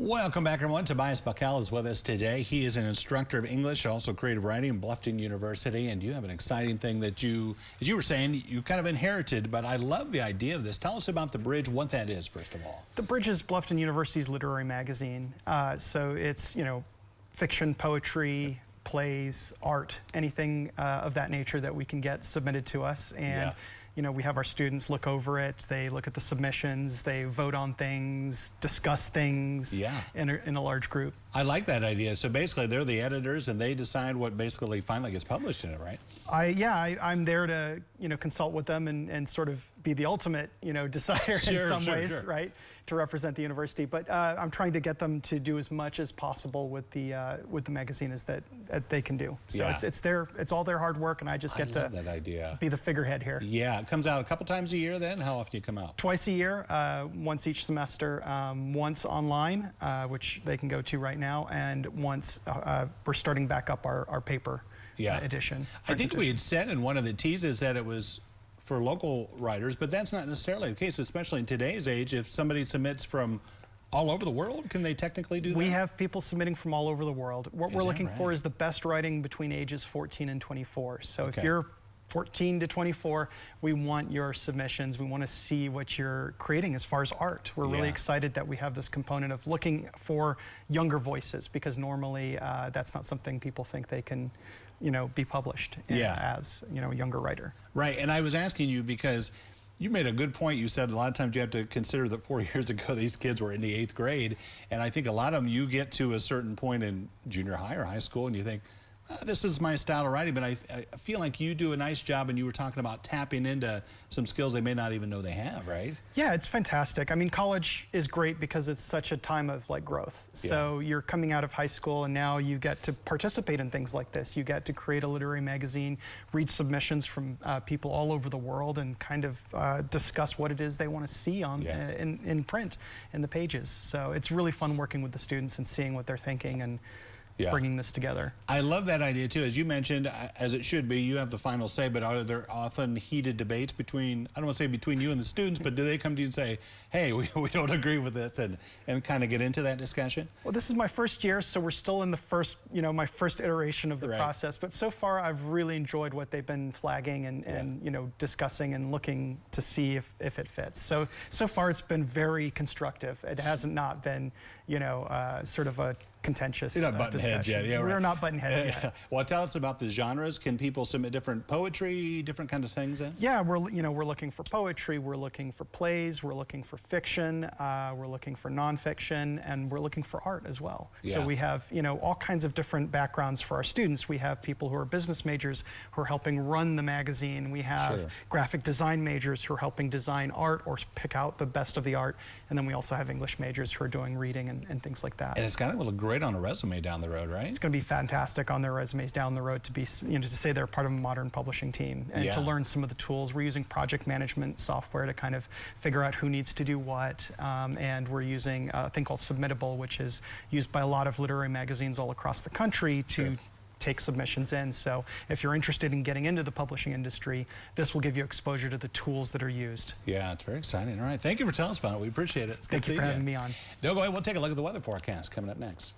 Welcome back, everyone. Tobias Buckell is with us today. He is an instructor of English, also creative writing in Bluffton University, and you have an exciting thing that you, as you were saying, you kind of inherited, but I love the idea of this. Tell us about The Bridge, what that is, first of all. The Bridge is Bluffton University's literary magazine. So it's, fiction, poetry, plays, art, anything of that nature that we can get submitted to us. And we have our students look over it, they look at the submissions, they vote on things, discuss things in a large group. I like that idea. So basically they're the editors and they decide what basically finally gets published in it, right? I'm there to consult with them and sort of be the ultimate decider in some ways, right, to represent the university. But I'm trying to get them to do as much as possible with the magazine as that they can do. So it's all their hard work, and I just get to be the figurehead here. Yeah, it comes out a couple times a year. Then how often do you come out? Twice a year, once each semester, once online, which they can go to right now, and once we're starting back up our paper edition. I think we had said in one of the teases that it was for local writers, but that's not necessarily the case, especially in today's age. If somebody submits from all over the world, can they technically do that? We have people submitting from all over the world. What we're looking for is the best writing between ages 14 and 24. So if you're 14 to 24, we want your submissions. We want to see what you're creating as far as art. We're really excited that we have this component of looking for younger voices, because normally that's not something people think they can be published as a younger writer. Right, and I was asking you because you made a good point. You said a lot of times you have to consider that 4 years ago these kids were in the 8th grade, and I think a lot of them, you get to a certain point in junior high or high school and you think, this is my style of writing, but I feel like you do a nice job, and you were talking about tapping into some skills they may not even know they have, right? Yeah, it's fantastic. I mean, college is great because it's such a time of growth. So you're coming out of high school and now you get to participate in things like this. You get to create a literary magazine, read submissions from people all over the world, and kind of discuss what it is they want to see on in print, in the pages. So it's really fun working with the students and seeing what they're thinking and bringing this together. I love that idea too. As you mentioned, as it should be, you have the final say, but are there often heated debates between, I don't want to say between you and the students, but do they come to you and say, hey, we don't agree with this, and kind of get into that discussion? Well, this is my first year, so we're still in the first, my first iteration of the process, but so far I've really enjoyed what they've been flagging and discussing and looking to see if it fits. So far it's been very constructive. It hasn't not been, sort of a contentious You're not butting heads yet. We're not butting heads yet. Well, tell us about the genres. Can people submit different poetry, different kinds of things in? Yeah, we're looking for poetry, we're looking for plays, we're looking for fiction, we're looking for nonfiction, and we're looking for art as well. So we have all kinds of different backgrounds for our students. We have people who are business majors who are helping run the magazine. We have graphic design majors who are helping design art or pick out the best of the art. And then we also have English majors who are doing reading and things like that. And it's got to look great on a resume down the road, right? It's going to be fantastic on their resumes down the road to be, to say they're part of a modern publishing team and to learn some of the tools. We're using project management software to kind of figure out who needs to do what, and we're using a thing called Submittable, which is used by a lot of literary magazines all across the country to take submissions in. So if you're interested in getting into the publishing industry, this will give you exposure to the tools that are used. Yeah, it's very exciting. All right, thank you for telling us about it. We appreciate it. Thank you for having me on. Don't go away. We'll take a look at the weather forecast coming up next.